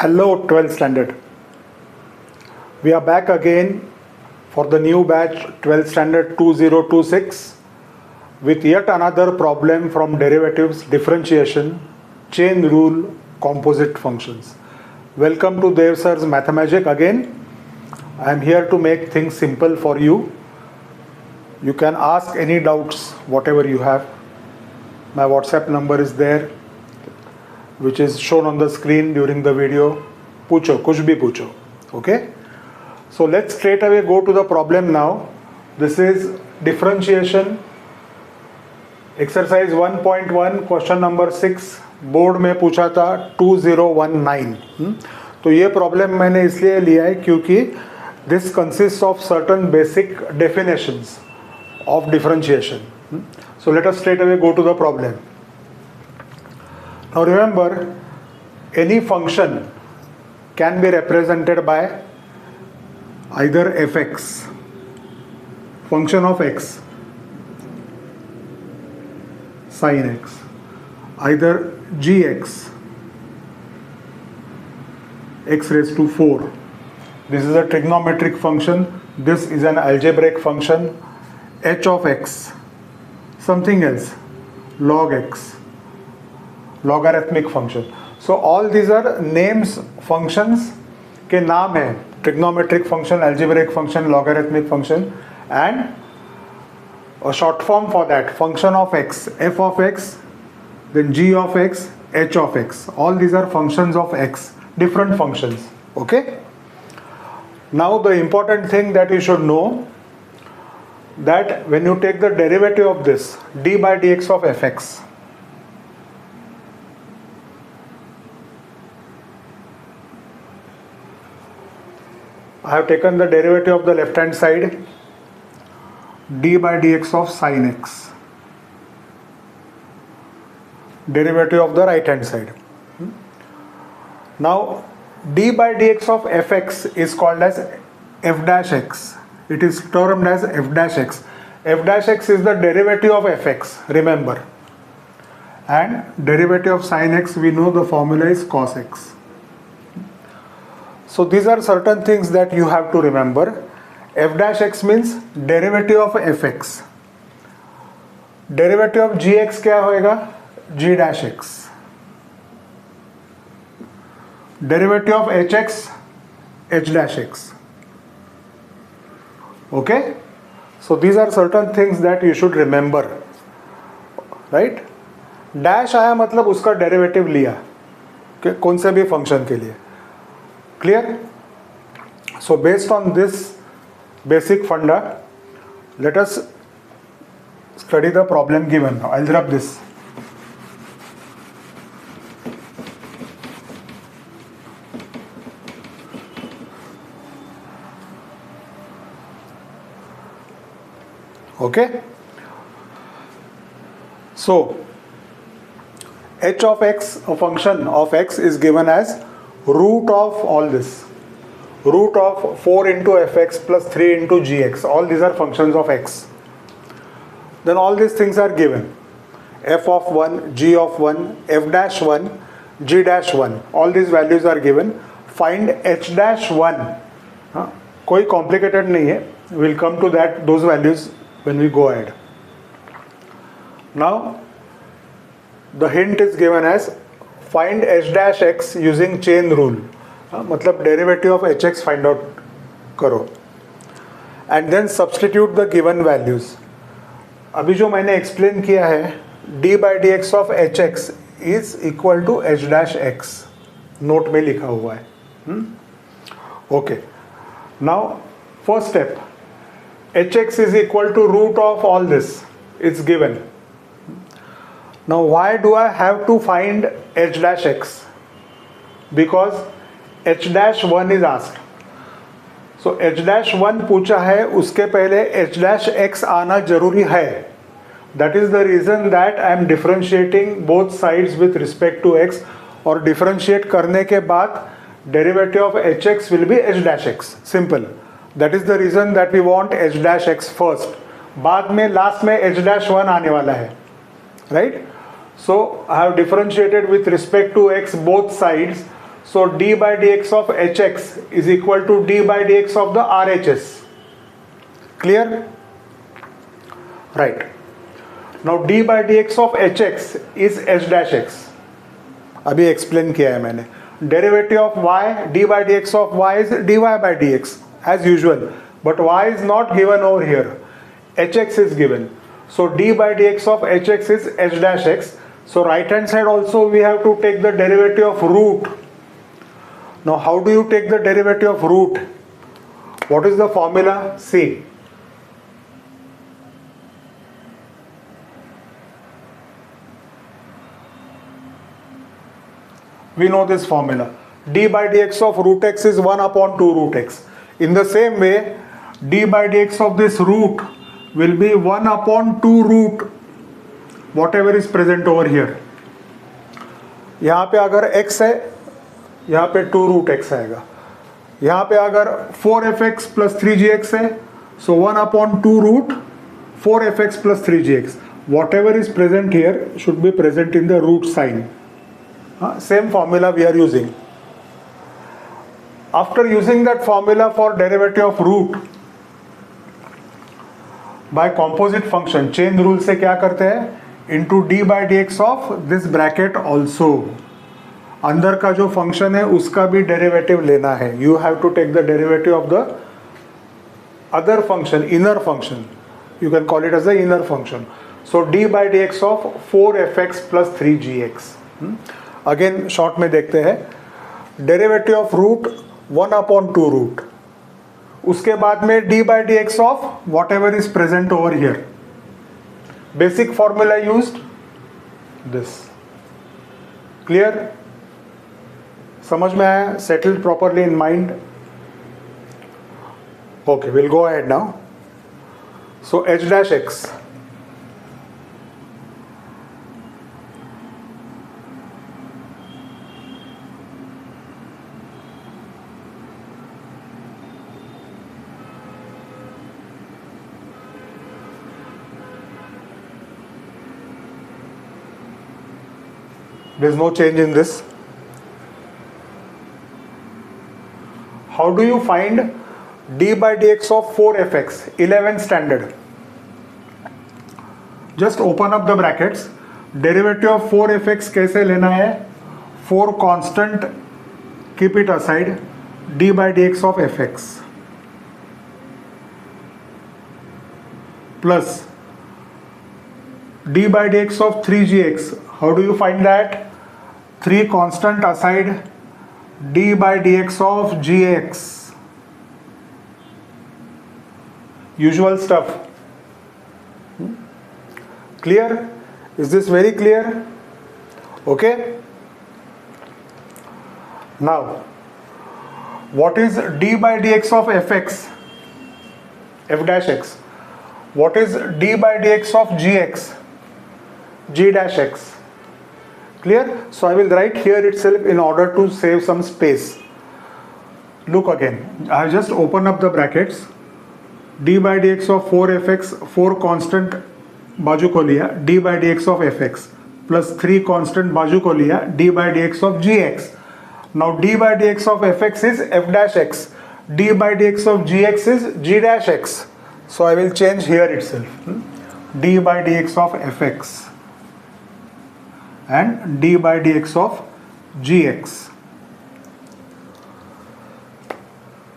Hello 12th standard. We are back again for the new batch 12th standard 2026 with yet another problem from derivatives, differentiation, chain rule, composite functions. Welcome to Dev Sir's Mathemagic again. I am here to make things simple for you. You can ask any doubts, whatever you have. My WhatsApp number is there, which is shown on the screen during the video. Pucho, kuch bhi pucho. Okay? So let's straight away go to the problem now. This is differentiation. Exercise 1.1, question number 6. Board में पूछा था 2019. तो ये problem मैंने इसलिए लिया है क्योंकि this consists of certain basic definitions of differentiation. So let us straight away go to the problem. Now remember, any function can be represented by either fx, function of x, sin x, either gx, x raised to 4. This is a trigonometric function. This is an algebraic function. H of x, something else, log x, logarithmic function. So all these are names, functions के नाम है. Trigonometric function, algebraic function, logarithmic function, and a short form for that, function of x, f of x, then g of x, h of x. All these are functions of x, different functions. Okay? Now the important thing that you should know, that when you take the derivative of this d by dx of fx, I have taken the derivative of the left hand side, d by dx of sin x, derivative of the right hand side. Now d by dx of fx is called as f dash x. It is termed as f dash x. F dash x is the derivative of fx, remember. And derivative of sin x, we know the formula is cos x. So these are certain things that you have to remember. F dash x means derivative of fx. Derivative of gx क्या होएगा? G dash x. Derivative of hx, h dash x. Okay? So these are certain things that you should remember. Right? Dash आया मतलब उसका derivative लिया. Okay? कौन से भी function के लिए. Clear? So based on this basic funda, let us study the problem given. I'll rub this. Okay? So h of x, a function of x, is given as root of all this, root of 4 into fx plus 3 into gx. All these are functions of x. Then all these things are given. F of 1, g of 1, f dash 1, g dash 1. All these values are given. Find h dash 1. कोई complicated नहीं है. We'll come to that, those values when we go ahead. Now the hint is given as find h dash x using chain rule. मतलब derivative of hx find out करो. And then substitute the given values. अभी जो मैंने explain किया है, d by dx of hx is equal to h dash x. Note में लिखा हुआ है. Okay. Now first step, hx is equal to root of all this. It's given. Now why do I have to find h dash x? Because h dash 1 is asked. So h dash 1 पूछा है, उसके पहले h dash x आना जरूरी है. That is the reason that I am differentiating both sides with respect to x, और differentiate करने के बाद derivative of hx will be h dash x. Simple. That is the reason that we want h dash x first. बाद में last में h dash 1 आने वाला है. Right? So I have differentiated with respect to x both sides. So d by dx of hx is equal to d by dx of the RHS. Clear? Right. Now d by dx of hx is h dash x. अभी explain किया है मैंने. Derivative of y, d by dx of y is dy by dx as usual, but y is not given over here. Hx is given. So d by dx of hx is h dash x. So right hand side also we have to take the derivative of root. Now how do you take the derivative of root? What is the formula? See. We know this formula. D by dx of root x is 1 upon 2 root x. In the same way, d by dx of this root will be 1 upon 2 root whatever is present over here. यहाँ पे अगर x है, यहाँ पे 2 root x आएगा. यहाँ पे अगर 4fx plus 3gx है, so 1 upon 2 root 4fx plus 3gx. Whatever is present here should be present in the root sign. Same formula we are using. After using that formula for derivative of root by composite function, chain rule से क्या करते हैं? Into d by dx of this bracket also. अंदर का जो function है उसका भी डेरिवेटिव लेना है. You have to take the derivative of the other function, inner function. You can call it as the inner function. So d by dx of 4fx plus 3gx. Again short में देखते हैं. Derivative of root 1 upon 2 root. उसके बाद में d by D X of whatever is present over here. Basic formula used this. Clear? समझ में आया? Settled properly in mind? Okay, will go ahead now. So h dash x there is no change in this. How do you find d by dx of 4fx 11th standard? Just open up the brackets. Derivative of 4fx कैसे लेना है? 4 constant, keep it aside, d by dx of fx plus d by dx of 3gx. How do you find that? 3 constant aside, d by dx of gx. Usual stuff. Clear? Is this very clear? Okay. Now, what is d by dx of fx? F dash x. What is d by dx of gx? G dash x. Clear? So I will write here itself in order to save some space. Look again. I have just opened up the brackets. D by dx of 4fx, 4 constant बाजू को लिया, d by dx of fx plus 3 constant बाजू को लिया, d by dx of gx. Now d by dx of fx is f dash x. D by dx of gx is g dash x. So I will change here itself. D by dx of fx and d by dx of gx.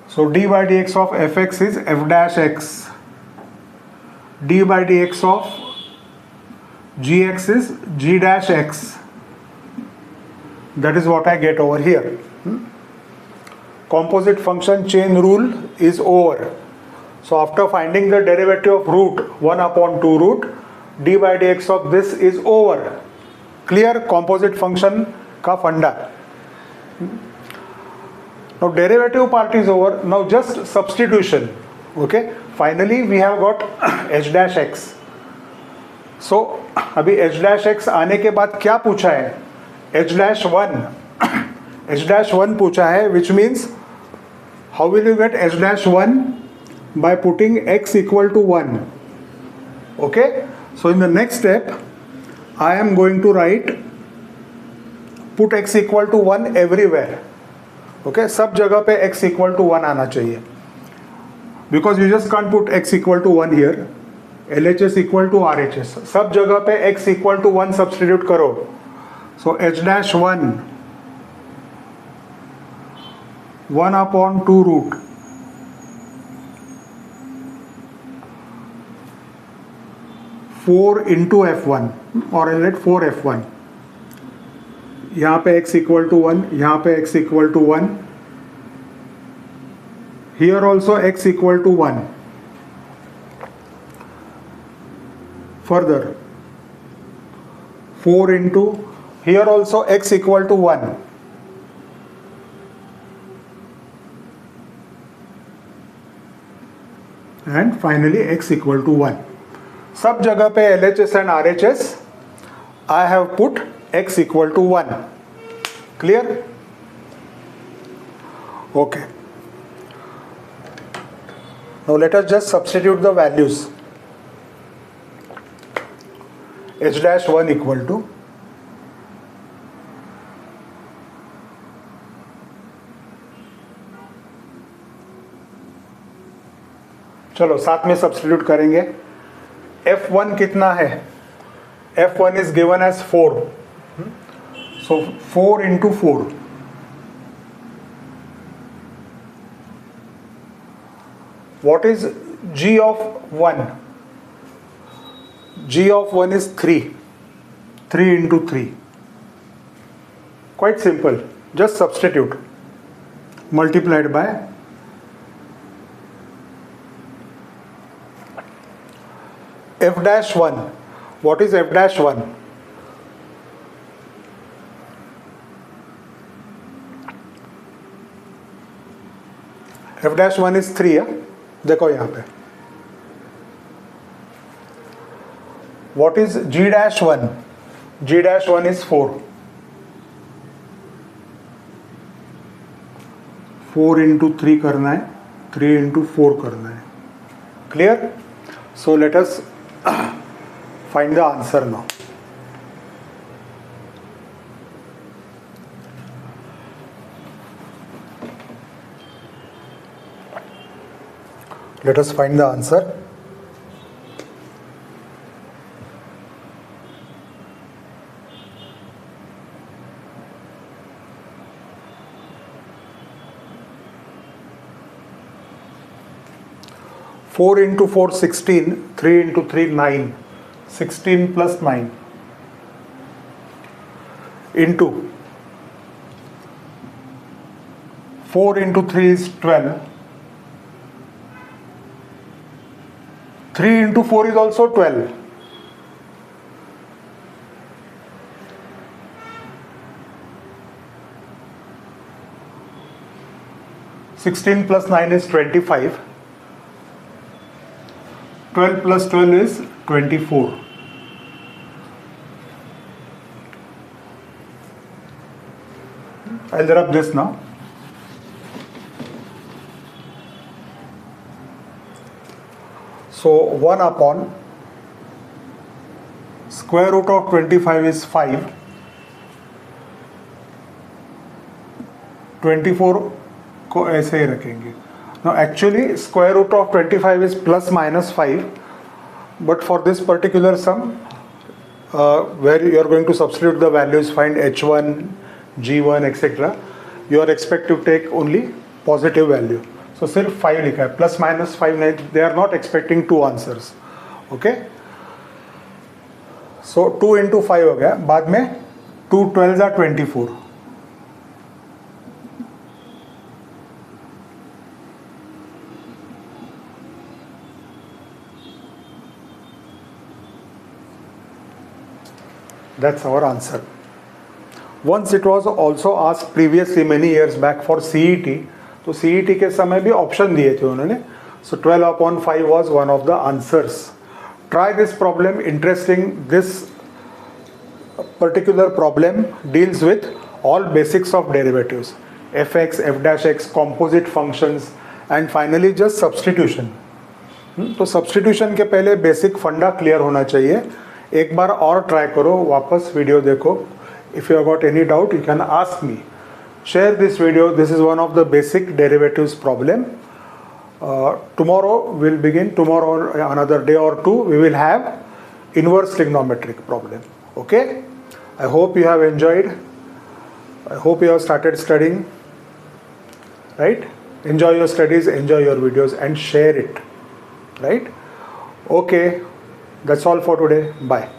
So d by dx of fx is f dash x. D by dx of gx is g dash x. That is what I get over here. Composite function chain rule is over. So after finding the derivative of root 1 upon 2 root, d by dx of this is over. Clear? Composite function का फंडा. Now derivative part is over. Now just substitution. Okay. Finally we have got h dash x. So अभी h dash x आने के बाद क्या पूछा है? h dash 1. h dash 1 पूछा है, which means how will you get h dash 1? By putting x equal to 1. Okay. So in the next step I am going to write put x equal to 1 everywhere. Okay, सब जगह पे x equal to 1 आना चाहिए, because you just can't put x equal to 1 here. LHS equal to RHS, सब जगह पे x equal to 1 substitute करो. सो H-1 1/2 root four into F1 और लेट 4F1. यहाँ पे x इक्वल टू 1, यहाँ पे x equal to 1, here also x equal to 1. Further 4 into, here also x equal to 1, and finally x equal to 1. सब जगह पे LHS and RHS I have put x equal to 1. Clear? Okay. Now let us just substitute the values. H-1 equal to चलो साथ में substitute करेंगे. F1 कितना है? F1 is given as 4, so 4 into 4. What is G of 1? G of 1 is 3. 3 into 3. Quite simple. Just substitute. Multiplied by F-1. What is F-1? F-1 is 3. देखो यहाँ पे. What is G-1? G-1 is 4. 4 into 3 करना है, 3 into 4 करना है. Clear? So let us find the answer now. Let us find the answer. Four into 4 16, 3 into 3 9, 16 plus 9 into 4 into 3 is 12. 3 into 4 is also 12. Sixteen plus 9 is 25. 12 plus 12 is 24. I'll rub this now. So 1 upon square root of 25 is 5. 24 को ऐसे ही रखेंगे. Now actually square root of 25 is plus minus 5, but for this particular sum where you are going to substitute the values, find h1, g1 etc., you are expected to take only positive value. So सिर्फ 5 लिखा है, plus minus 5 नहीं, they are not expecting two answers. Okay, so 2 into 5 हो गया. बाद में 2 12s are 24. That's our answer. Once it was also asked previously many years back for CET, तो CET के समय भी ऑप्शन दिए थे उन्होंने. So 12/5 was one of the answers. Try this problem. Interesting. This particular problem deals with all basics of derivatives, fx, f-x, composite functions, and finally just substitution. तो substitution के पहले बेसिक फंडा क्लियर होना चाहिए. एक बार और ट्राई करो, वापस वीडियो देखो. If you have got any doubt you can ask me. share this video. This is one of the basic derivatives problem. Tomorrow we'll begin. Tomorrow, another day or two, we will have inverse trigonometric problem. Okay. I hope you have enjoyed. I hope you have started studying. Right. Enjoy your studies, enjoy your videos, and share it. Right. Okay. That's all for today. Bye.